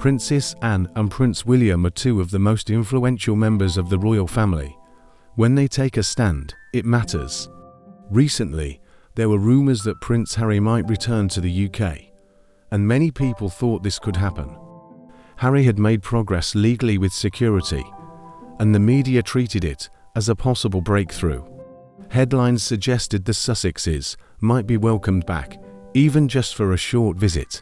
Princess Anne and Prince William are two of the most influential members of the royal family. When they take a stand, it matters. Recently, there were rumours that Prince Harry might return to the UK, and many people thought this could happen. Harry had made progress legally with security, and the media treated it as a possible breakthrough. Headlines suggested the Sussexes might be welcomed back, even just for a short visit.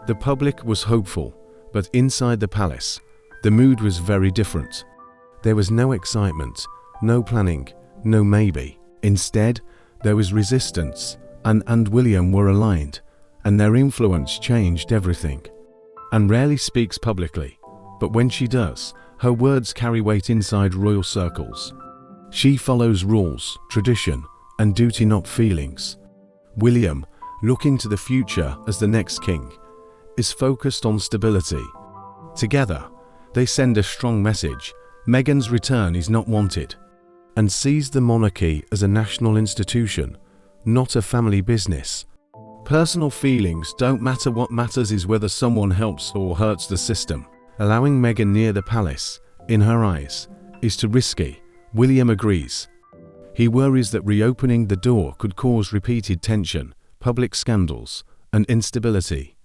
The public was hopeful, but inside the palace, the mood was very different. There was no excitement, no planning, no maybe. Instead, there was resistance. Anne and William were aligned, and their influence changed everything. Anne rarely speaks publicly, but when she does, her words carry weight inside royal circles. She follows rules, tradition, and duty, not feelings. William, looking to the future as the next king, is focused on stability. Together, they send a strong message: Meghan's return is not wanted, and sees the monarchy as a national institution, not a family business. Personal feelings don't matter. What matters is whether someone helps or hurts the system. Allowing Meghan near the palace, in her eyes, is too risky. William agrees. He worries that reopening the door could cause repeated tension, public scandals, and instability.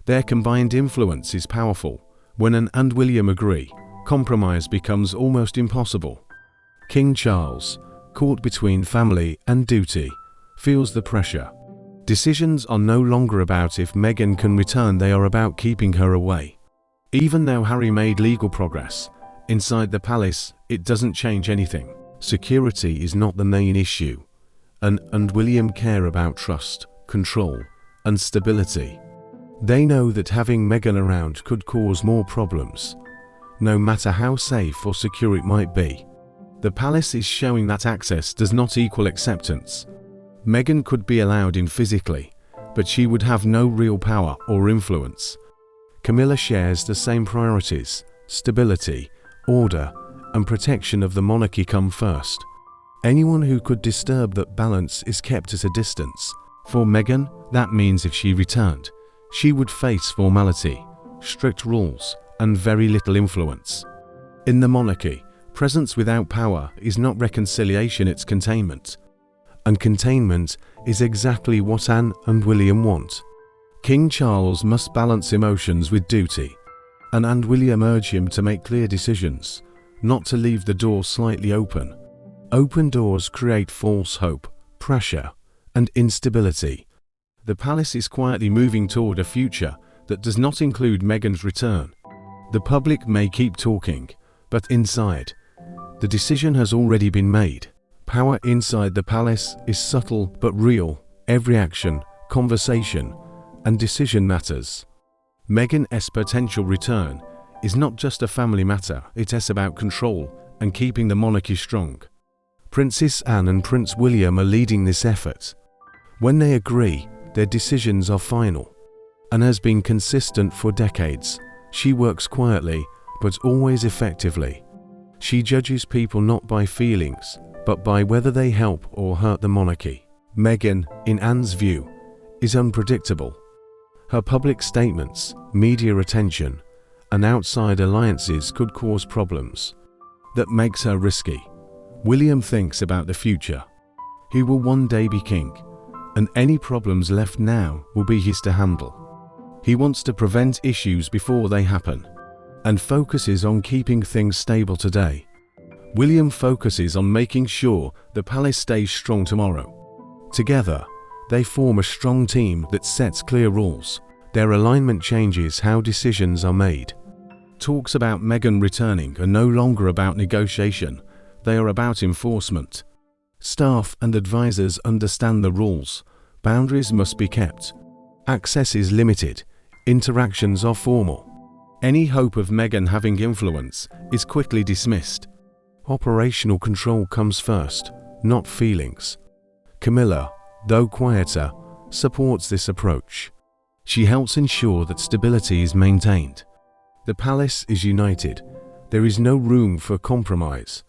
Their combined influence is powerful. When Anne and William agree, compromise becomes almost impossible. King Charles, caught between family and duty, feels the pressure. Decisions are no longer about if Meghan can return, they are about keeping her away. Even though Harry made legal progress, inside the palace, it doesn't change anything. Security is not the main issue. Anne and William care about trust, control, and stability. They know that having Meghan around could cause more problems, no matter how safe or secure it might be. The palace is showing that access does not equal acceptance. Meghan could be allowed in physically, but she would have no real power or influence. Camilla shares the same priorities: stability, order, and protection of the monarchy come first. Anyone who could disturb that balance is kept at a distance. For Meghan, that means if she returned, she would face formality, strict rules, and very little influence. In the monarchy, presence without power is not reconciliation, it's containment. And containment is exactly what Anne and William want. King Charles must balance emotions with duty. Anne and William urge him to make clear decisions, not to leave the door slightly open. Open doors create false hope, pressure, and instability. The palace is quietly moving toward a future that does not include Meghan's return. The public may keep talking, but inside, the decision has already been made. Power inside the palace is subtle but real. Every action, conversation, and decision matters. Meghan's potential return is not just a family matter, it is about control and keeping the monarchy strong. Princess Anne and Prince William are leading this effort. When they agree, their decisions are final. Anne has been consistent for decades. She works quietly, but always effectively. She judges people not by feelings, but by whether they help or hurt the monarchy. Meghan, in Anne's view, is unpredictable. Her public statements, media attention, and outside alliances could cause problems. That makes her risky. William thinks about the future. He will one day be king, and any problems left now will be his to handle. He wants to prevent issues before they happen, and focuses on keeping things stable today. William focuses on making sure the palace stays strong tomorrow. Together, they form a strong team that sets clear rules. Their alignment changes how decisions are made. Talks about Meghan returning are no longer about negotiation, they are about enforcement. Staff and advisors understand the rules. Boundaries must be kept. Access is limited. Interactions are formal. Any hope of Meghan having influence is quickly dismissed. Operational control comes first, not feelings. Camilla, though quieter, supports this approach. She helps ensure that stability is maintained. The palace is united. There is no room for compromise.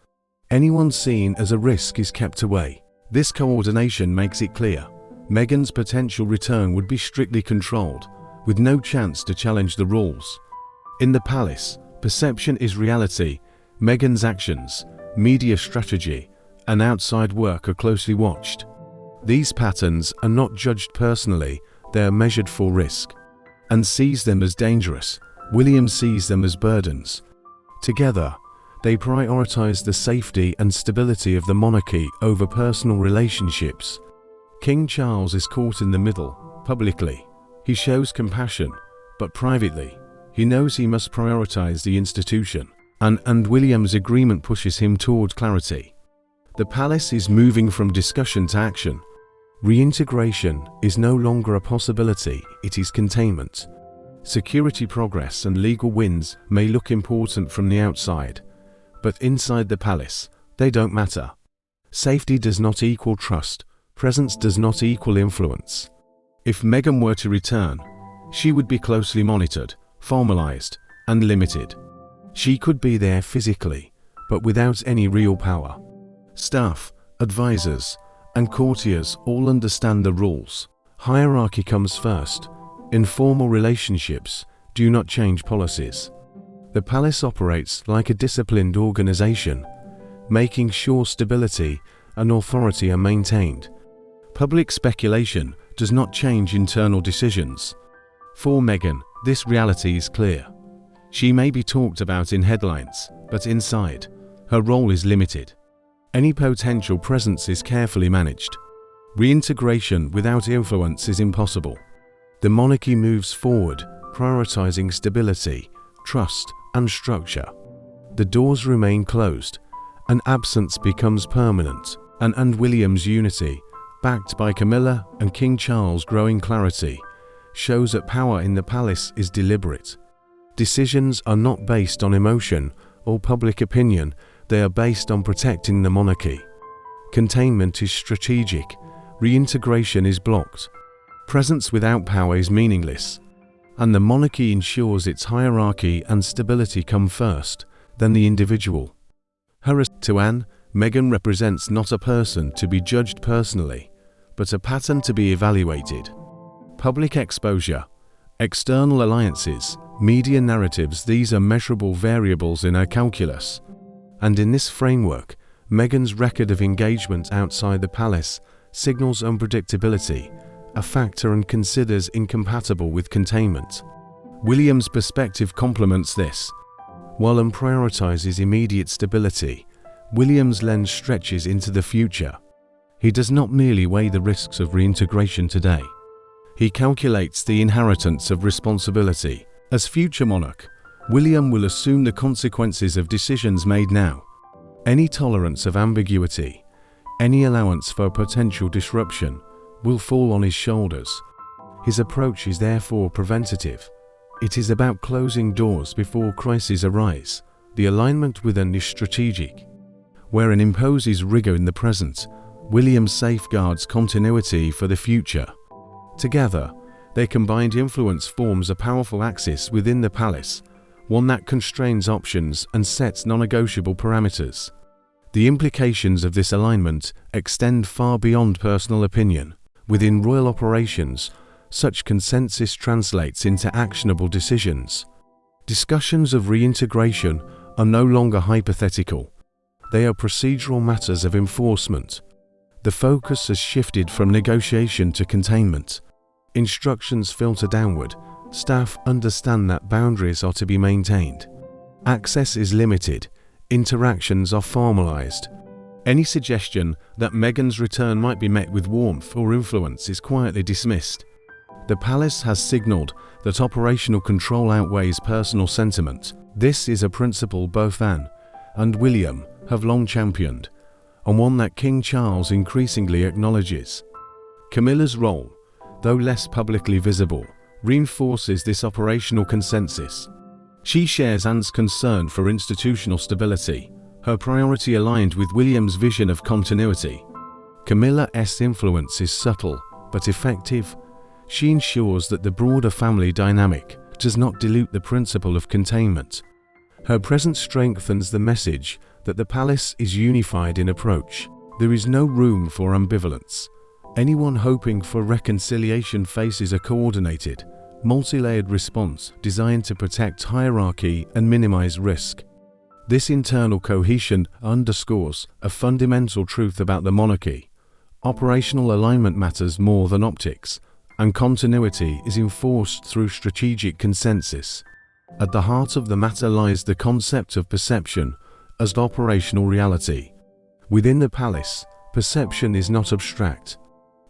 Anyone seen as a risk is kept away. This coordination makes it clear. Meghan's potential return would be strictly controlled, with no chance to challenge the rules. In the palace, perception is reality. Meghan's actions, media strategy, and outside work are closely watched. These patterns are not judged personally, they are measured for risk. And sees them as dangerous. William sees them as burdens. Together, they prioritize the safety and stability of the monarchy over personal relationships. King Charles is caught in the middle. Publicly, he shows compassion, but privately, he knows he must prioritize the institution, and William's agreement pushes him toward clarity. The palace is moving from discussion to action. Reintegration is no longer a possibility, it is containment. Security progress and legal wins may look important from the outside, but inside the palace, they don't matter. Safety does not equal trust, presence does not equal influence. If Meghan were to return, she would be closely monitored, formalized, and limited. She could be there physically, but without any real power. Staff, advisors, and courtiers all understand the rules. Hierarchy comes first. Informal relationships do not change policies. The palace operates like a disciplined organization, making sure stability and authority are maintained. Public speculation does not change internal decisions. For Meghan, this reality is clear. She may be talked about in headlines, but inside, her role is limited. Any potential presence is carefully managed. Reintegration without influence is impossible. The monarchy moves forward, prioritizing stability, trust, and structure. The doors remain closed, and absence becomes permanent, and William's unity, backed by Camilla and King Charles' growing clarity, shows that power in the palace is deliberate. Decisions are not based on emotion or public opinion, they are based on protecting the monarchy. Containment is strategic, reintegration is blocked. Presence without power is meaningless, and the monarchy ensures its hierarchy and stability come first, then the individual. To Anne, Meghan represents not a person to be judged personally, but a pattern to be evaluated. Public exposure, external alliances, media narratives, these are measurable variables in her calculus. And in this framework, Meghan's record of engagement outside the palace signals unpredictability, a factor and considers incompatible with containment. William's perspective complements this. While Anne prioritizes immediate stability, William's lens stretches into the future. He does not merely weigh the risks of reintegration today. He calculates the inheritance of responsibility. As future monarch, William will assume the consequences of decisions made now. Any tolerance of ambiguity, any allowance for potential disruption, will fall on his shoulders. His approach is therefore preventative. It is about closing doors before crises arise. The alignment with Anne is strategic. Where Anne imposes rigor in the present, William safeguards continuity for the future. Together, their combined influence forms a powerful axis within the palace, one that constrains options and sets non-negotiable parameters. The implications of this alignment extend far beyond personal opinion. Within royal operations, such consensus translates into actionable decisions. Discussions of reintegration are no longer hypothetical. They are procedural matters of enforcement. The focus has shifted from negotiation to containment. Instructions filter downward. Staff understand that boundaries are to be maintained. Access is limited. Interactions are formalized. Any suggestion that Meghan's return might be met with warmth or influence is quietly dismissed. The palace has signaled that operational control outweighs personal sentiment. This is a principle both Anne and William have long championed, and one that King Charles increasingly acknowledges. Camilla's role, though less publicly visible, reinforces this operational consensus. She shares Anne's concern for institutional stability, her priority aligned with William's vision of continuity. Camilla's influence is subtle but effective. She ensures that the broader family dynamic does not dilute the principle of containment. Her presence strengthens the message that the palace is unified in approach. There is no room for ambivalence. Anyone hoping for reconciliation faces a coordinated, multi-layered response designed to protect hierarchy and minimize risk. This internal cohesion underscores a fundamental truth about the monarchy. Operational alignment matters more than optics, and continuity is enforced through strategic consensus. At the heart of the matter lies the concept of perception as operational reality. Within the palace, perception is not abstract.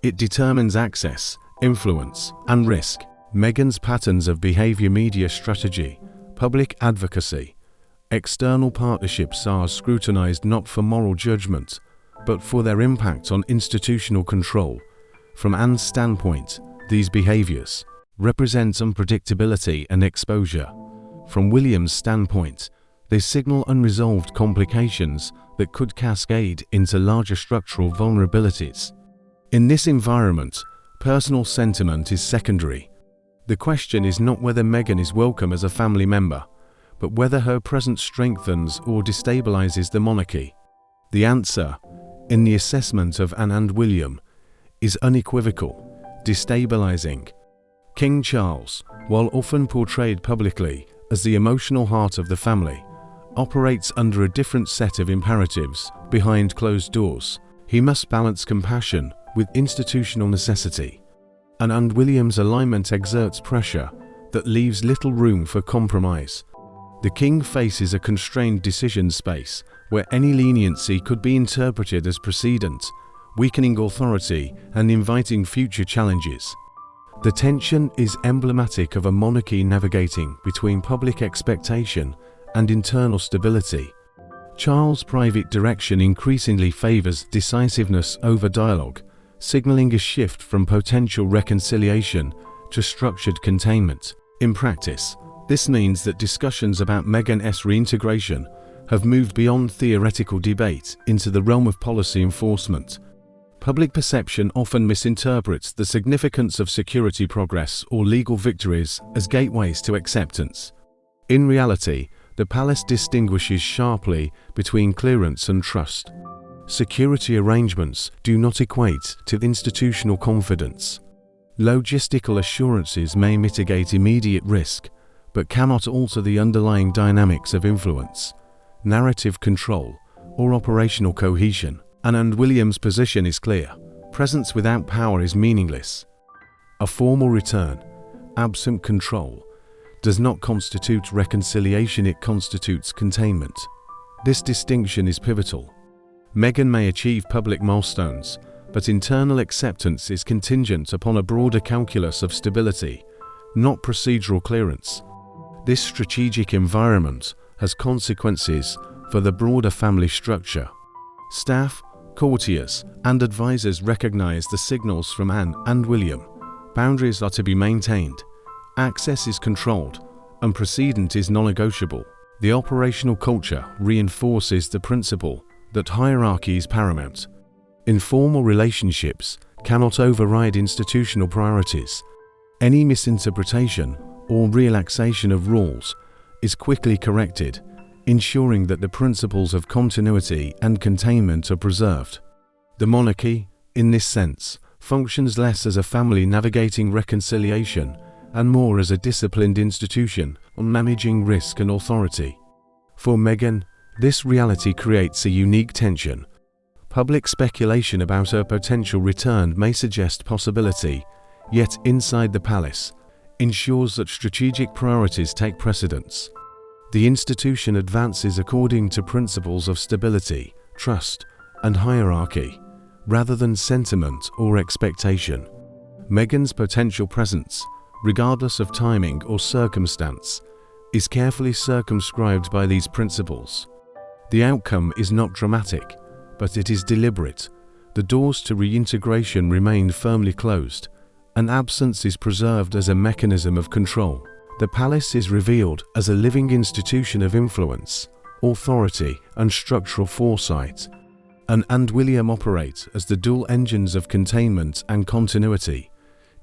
It determines access, influence, and risk. Meghan's patterns of behavior, media strategy, public advocacy, external partnerships are scrutinized not for moral judgment, but for their impact on institutional control. From Anne's standpoint, these behaviors represent unpredictability and exposure. From William's standpoint, they signal unresolved complications that could cascade into larger structural vulnerabilities. In this environment, personal sentiment is secondary. The question is not whether Meghan is welcome as a family member, but whether her presence strengthens or destabilizes the monarchy. The answer, in the assessment of Anne and William, is unequivocal: destabilizing. King Charles, while often portrayed publicly as the emotional heart of the family, operates under a different set of imperatives behind closed doors. He must balance compassion with institutional necessity. Anne and William's alignment exerts pressure that leaves little room for compromise. The king faces a constrained decision space where any leniency could be interpreted as precedent, weakening authority and inviting future challenges. The tension is emblematic of a monarchy navigating between public expectation and internal stability. Charles' private direction increasingly favors decisiveness over dialogue, signaling a shift from potential reconciliation to structured containment. In practice, this means that discussions about Meghan's reintegration have moved beyond theoretical debate into the realm of policy enforcement. Public perception often misinterprets the significance of security progress or legal victories as gateways to acceptance. In reality, the palace distinguishes sharply between clearance and trust. Security arrangements do not equate to institutional confidence. Logistical assurances may mitigate immediate risk, but cannot alter the underlying dynamics of influence, narrative control, or operational cohesion. Anne and William's position is clear: presence without power is meaningless. A formal return, absent control, does not constitute reconciliation, it constitutes containment. This distinction is pivotal. Meghan may achieve public milestones, but internal acceptance is contingent upon a broader calculus of stability, not procedural clearance. This strategic environment has consequences for the broader family structure. Staff, courtiers, and advisors recognize the signals from Anne and William. Boundaries are to be maintained, access is controlled, and precedent is non-negotiable. The operational culture reinforces the principle that hierarchy is paramount. Informal relationships cannot override institutional priorities. Any misinterpretation or relaxation of rules is quickly corrected, ensuring that the principles of continuity and containment are preserved. The monarchy, in this sense, functions less as a family navigating reconciliation and more as a disciplined institution on managing risk and authority. For Meghan, this reality creates a unique tension. Public speculation about her potential return may suggest possibility, yet inside the palace ensures that strategic priorities take precedence. The institution advances according to principles of stability, trust, and hierarchy, rather than sentiment or expectation. Meghan's potential presence, regardless of timing or circumstance, is carefully circumscribed by these principles. The outcome is not dramatic, but it is deliberate. The doors to reintegration remain firmly closed, and absence is preserved as a mechanism of control. The palace is revealed as a living institution of influence, authority, and structural foresight. Anne and William operate as the dual engines of containment and continuity,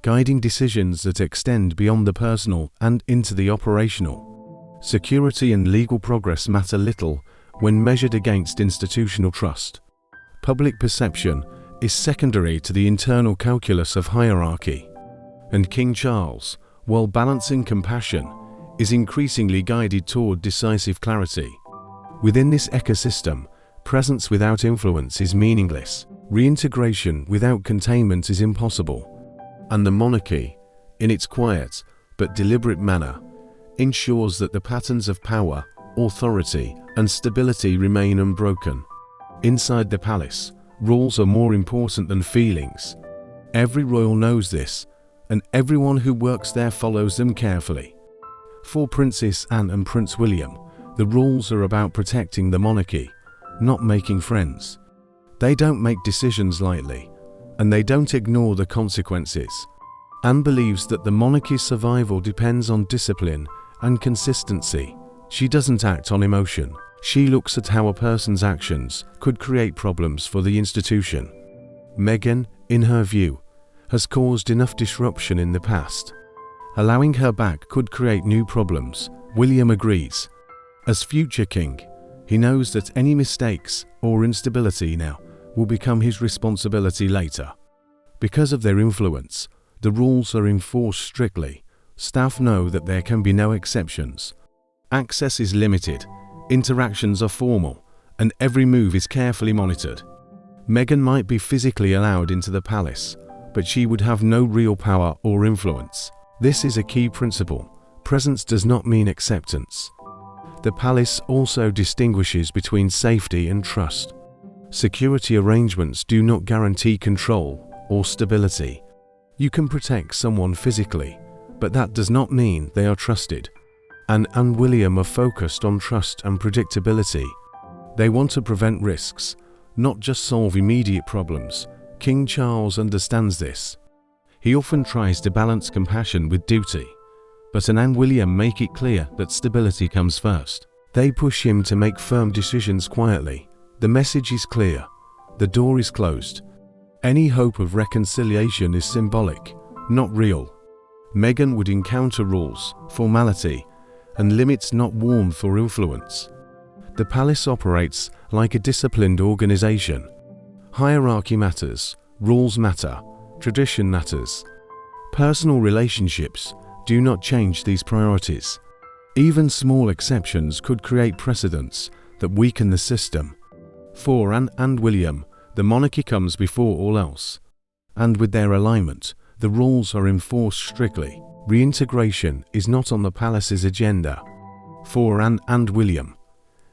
guiding decisions that extend beyond the personal and into the operational. Security and legal progress matter little when measured against institutional trust. Public perception is secondary to the internal calculus of hierarchy. And King Charles, while balancing compassion is increasingly guided toward decisive clarity. Within this ecosystem, presence without influence is meaningless, reintegration without containment is impossible, and the monarchy, in its quiet but deliberate manner, ensures that the patterns of power, authority, and stability remain unbroken. Inside the palace, rules are more important than feelings. Every royal knows this, and everyone who works there follows them carefully. For Princess Anne and Prince William, the rules are about protecting the monarchy, not making friends. They don't make decisions lightly, and they don't ignore the consequences. Anne believes that the monarchy's survival depends on discipline and consistency. She doesn't act on emotion. She looks at how a person's actions could create problems for the institution. Meghan, in her view, has caused enough disruption in the past. Allowing her back could create new problems. William agrees. As future king, he knows that any mistakes or instability now will become his responsibility later. Because of their influence, the rules are enforced strictly. Staff know that there can be no exceptions. Access is limited, interactions are formal, and every move is carefully monitored. Meghan might be physically allowed into the palace, but she would have no real power or influence. This is a key principle. Presence does not mean acceptance. The palace also distinguishes between safety and trust. Security arrangements do not guarantee control or stability. You can protect someone physically, but that does not mean they are trusted. Anne and William are focused on trust and predictability. They want to prevent risks, not just solve immediate problems. King Charles understands this. He often tries to balance compassion with duty, but Anne and William make it clear that stability comes first. They push him to make firm decisions quietly. The message is clear. The door is closed. Any hope of reconciliation is symbolic, not real. Meghan would encounter rules, formality, and limits, not warmth or influence. The palace operates like a disciplined organization. Hierarchy matters, rules matter, tradition matters. Personal relationships do not change these priorities. Even small exceptions could create precedents that weaken the system. For Anne and William, the monarchy comes before all else. And with their alignment, the rules are enforced strictly. Reintegration is not on the palace's agenda. For Anne and William,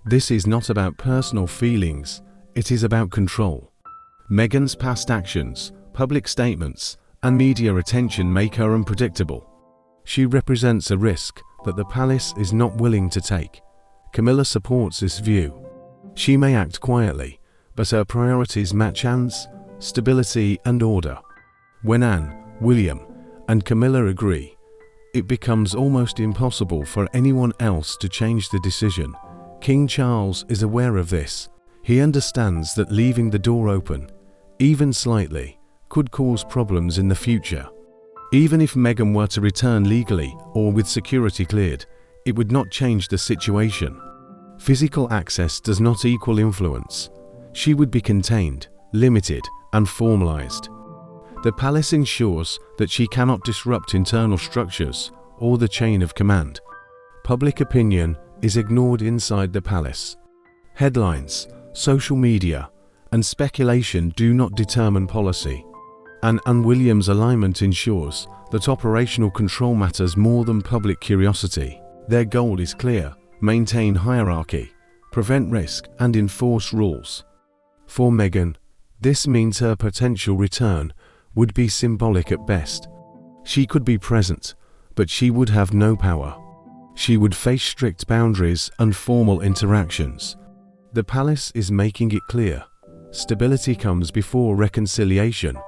this is not about personal feelings, it is about control. Meghan's past actions, public statements, and media attention make her unpredictable. She represents a risk that the palace is not willing to take. Camilla supports this view. She may act quietly, but her priorities match Anne's: stability and order. When Anne, William, and Camilla agree, it becomes almost impossible for anyone else to change the decision. King Charles is aware of this. He understands that leaving the door open, even slightly, could cause problems in the future. Even if Meghan were to return legally or with security cleared, it would not change the situation. Physical access does not equal influence. She would be contained, limited, and formalized. The palace ensures that she cannot disrupt internal structures or the chain of command. Public opinion is ignored inside the palace. Headlines, social media, and speculation do not determine policy. Anne and William's alignment ensures that operational control matters more than public curiosity. Their goal is clear: maintain hierarchy, prevent risk, and enforce rules. For Meghan, this means her potential return would be symbolic at best. She could be present, but she would have no power. She would face strict boundaries and formal interactions. The palace is making it clear: stability comes before reconciliation,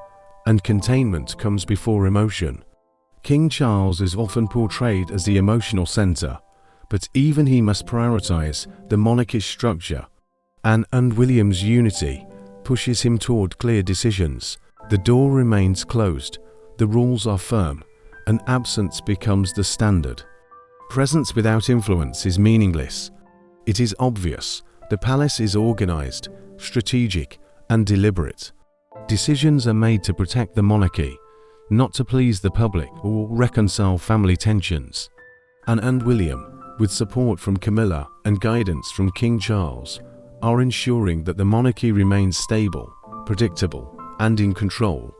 and containment comes before emotion. King Charles is often portrayed as the emotional center, but even he must prioritize the monarchy's structure. Anne and William's unity pushes him toward clear decisions. The door remains closed, the rules are firm, and absence becomes the standard. Presence without influence is meaningless. It is obvious. The palace is organized, strategic, and deliberate. Decisions are made to protect the monarchy, not to please the public or reconcile family tensions. Anne and William, with support from Camilla and guidance from King Charles, are ensuring that the monarchy remains stable, predictable, and in control.